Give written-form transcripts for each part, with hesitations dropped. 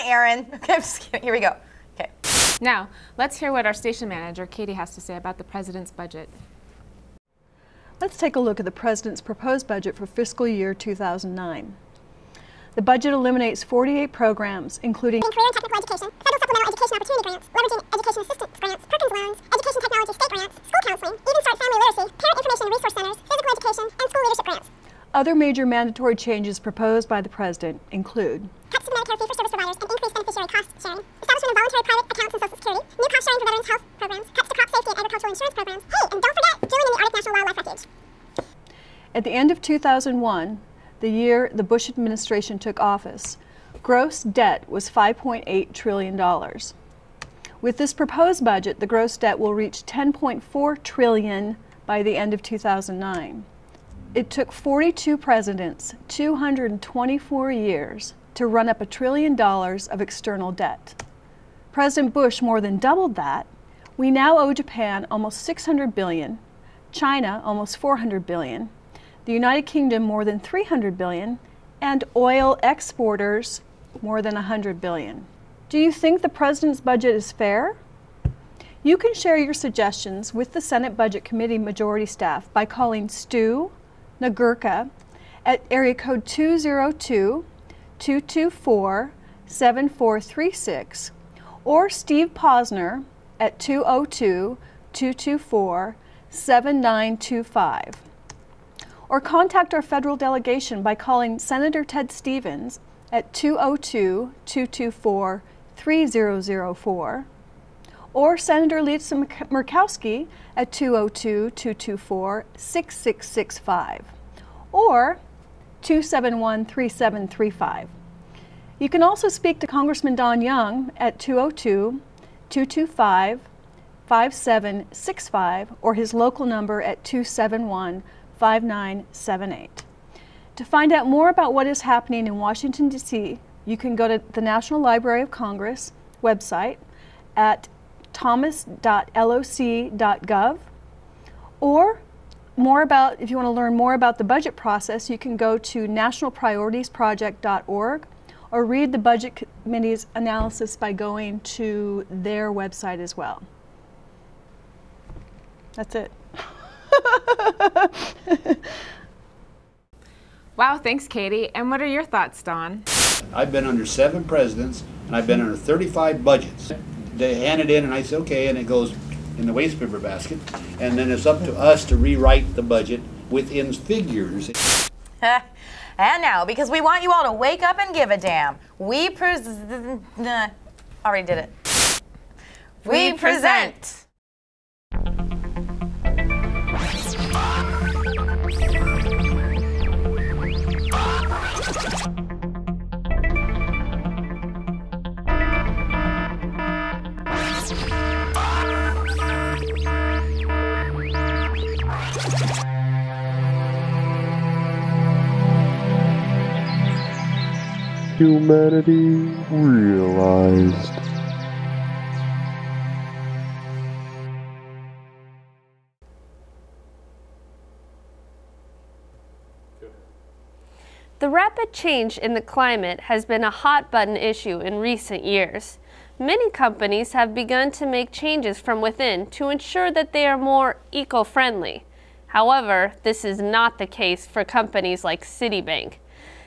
Aaron. Okay, I'm just kidding. Here we go. Okay. Now, let's hear what our station manager, Katie, has to say about the president's budget. Let's take a look at the president's proposed budget for fiscal year 2009. The budget eliminates 48 programs, including career and technical education, federal supplemental education opportunity grants, leveraging education assistance grants, Perkins loans, education technology state grants, school counseling, Even Start family literacy, parent information and resource centers, physical education, and school leadership grants. Other major mandatory changes proposed by the president include cuts to the Medicare fee-for-service providers and increased beneficiary cost sharing, establishment of voluntary private accounts in Social Security, new cost sharing for veterans' health programs, cuts to crop safety and agricultural insurance programs. Hey, and don't forget, drilling in the Arctic National Wildlife Refuge. At the end of 2001, the year the Bush administration took office, gross debt was $5.8 trillion. With this proposed budget, the gross debt will reach $10.4 trillion by the end of 2009. It took 42 presidents, 224 years, to run up $1 trillion of external debt. President Bush more than doubled that. We now owe Japan almost $600 billion, China almost $400 billion, the United Kingdom more than $300 billion, and oil exporters more than $100 billion. Do you think the president's budget is fair? You can share your suggestions with the Senate Budget Committee majority staff by calling Stu Nagurka at area code 202-224-7436 or Steve Posner at 202-224-7925. Or contact our federal delegation by calling Senator Ted Stevens at 202-224-3004 or Senator Lisa Murkowski at 202-224-6665 or 271-3735. You can also speak to Congressman Don Young at 202-225-5765 or his local number at 271-5978. To find out more about what is happening in Washington, D.C., you can go to the National Library of Congress website at thomas.loc.gov, or if you want to learn more about the budget process, you can go to nationalprioritiesproject.org or read the Budget Committee's analysis by going to their website as well. That's it. Wow, thanks, Katie. And what are your thoughts, Don? I've been under 7 presidents, and I've been under 35 budgets. They hand it in, and I say, okay, and it goes in the waste paper basket. And then it's up to us to rewrite the budget within figures. And now, because we want you all to wake up and give a damn, we already did it. We present. Humanity realized. The rapid change in the climate has been a hot-button issue in recent years. Many companies have begun to make changes from within to ensure that they are more eco-friendly. However, this is not the case for companies like Citibank.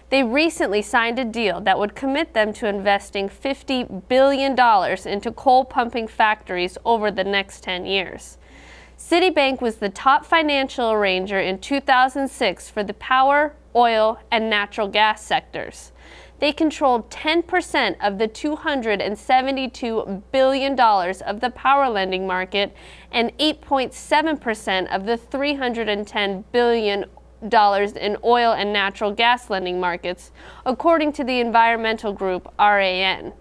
They recently signed a deal that would commit them to investing $50 billion into coal pumping factories over the next 10 years. Citibank was the top financial arranger in 2006 for the power, oil, and natural gas sectors. They controlled 10% of the $272 billion of the power lending market and 8.7% of the $310 billion in oil and natural gas lending markets, according to the environmental group RAN.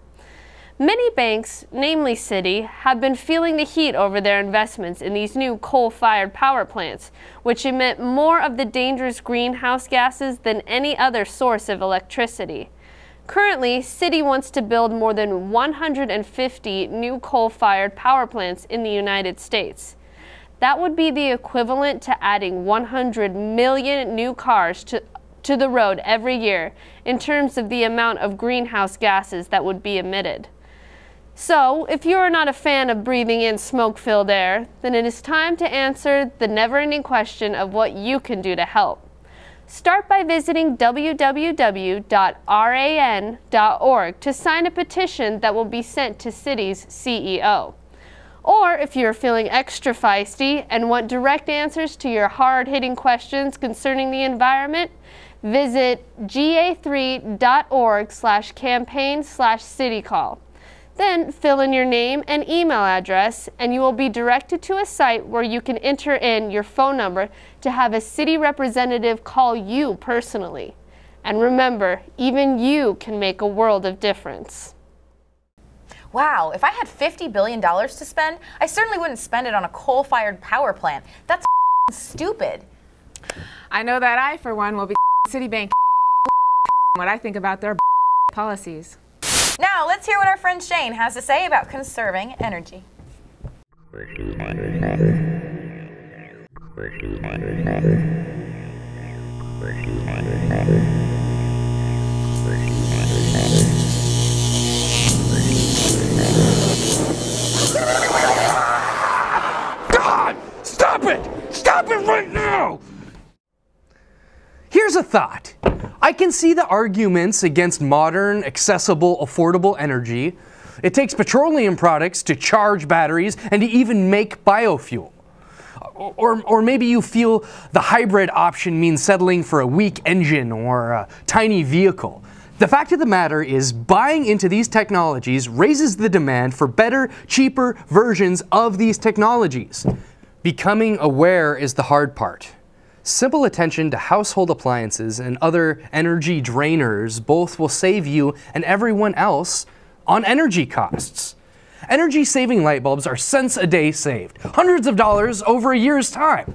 Many banks, namely Citi, have been feeling the heat over their investments in these new coal-fired power plants, which emit more of the dangerous greenhouse gases than any other source of electricity. Currently, Citi wants to build more than 150 new coal-fired power plants in the United States. That would be the equivalent to adding 100 million new cars to to the road every year in terms of the amount of greenhouse gases that would be emitted. So, if you are not a fan of breathing in smoke-filled air, then it is time to answer the never-ending question of what you can do to help. Start by visiting www.ran.org to sign a petition that will be sent to City's CEO. Or if you're feeling extra feisty and want direct answers to your hard-hitting questions concerning the environment, visit ga3.org/campaign/citycall. Then fill in your name and email address, and you will be directed to a site where you can enter in your phone number to have a city representative call you personally. And remember, even you can make a world of difference. Wow, if I had $50 billion to spend, I certainly wouldn't spend it on a coal-fired power plant. That's stupid. I know that I, for one, will be Citibank what I think about their policies. Now, let's hear what our friend Shane has to say about conserving energy. God! Stop it! Stop it right now! Here's a thought. I can see the arguments against modern, accessible, affordable energy. It takes petroleum products to charge batteries and to even make biofuel. Or maybe you feel the hybrid option means settling for a weak engine or a tiny vehicle. The fact of the matter is, buying into these technologies raises the demand for better, cheaper versions of these technologies. Becoming aware is the hard part. Simple attention to household appliances and other energy drainers both will save you and everyone else on energy costs. Energy-saving light bulbs are cents a day saved, hundreds of dollars over a year's time.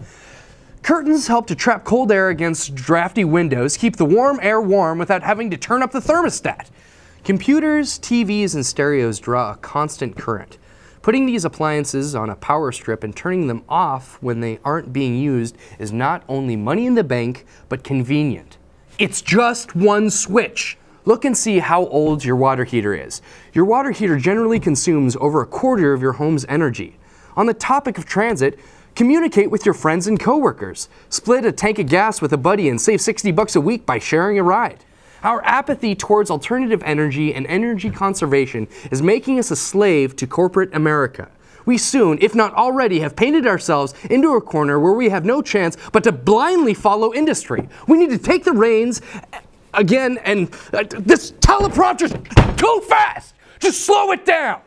Curtains help to trap cold air against drafty windows, keep the warm air warm without having to turn up the thermostat. Computers, TVs, and stereos draw a constant current. Putting these appliances on a power strip and turning them off when they aren't being used is not only money in the bank, but convenient. It's just one switch. Look and see how old your water heater is. Your water heater generally consumes over a quarter of your home's energy. On the topic of transit, communicate with your friends and coworkers. Split a tank of gas with a buddy and save $60 a week by sharing a ride. Our apathy towards alternative energy and energy conservation is making us a slave to corporate America. We soon, if not already, have painted ourselves into a corner where we have no chance but to blindly follow industry. We need to take the reins again and this teleprompter's too fast! Just slow it down!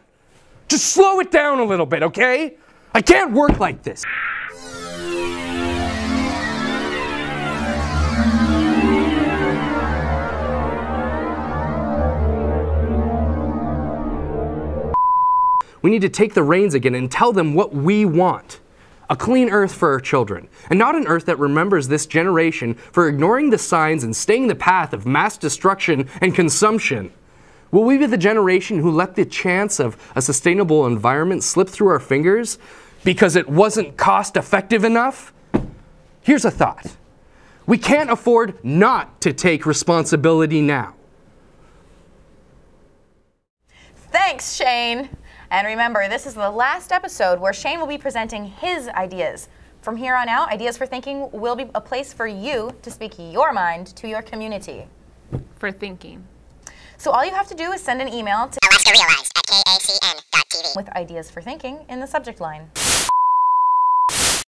Just slow it down a little bit, okay? I can't work like this. We need to take the reins again and tell them what we want. A clean earth for our children, and not an earth that remembers this generation for ignoring the signs and staying the path of mass destruction and consumption. Will we be the generation who let the chance of a sustainable environment slip through our fingers because it wasn't cost effective enough? Here's a thought. We can't afford not to take responsibility now. Thanks, Shane. And remember, this is the last episode where Shane will be presenting his ideas. From here on out, Ideas for Thinking will be a place for you to speak your mind to your community. For thinking. So all you have to do is send an email to alaskarealized@kacn.tv with Ideas for Thinking in the subject line.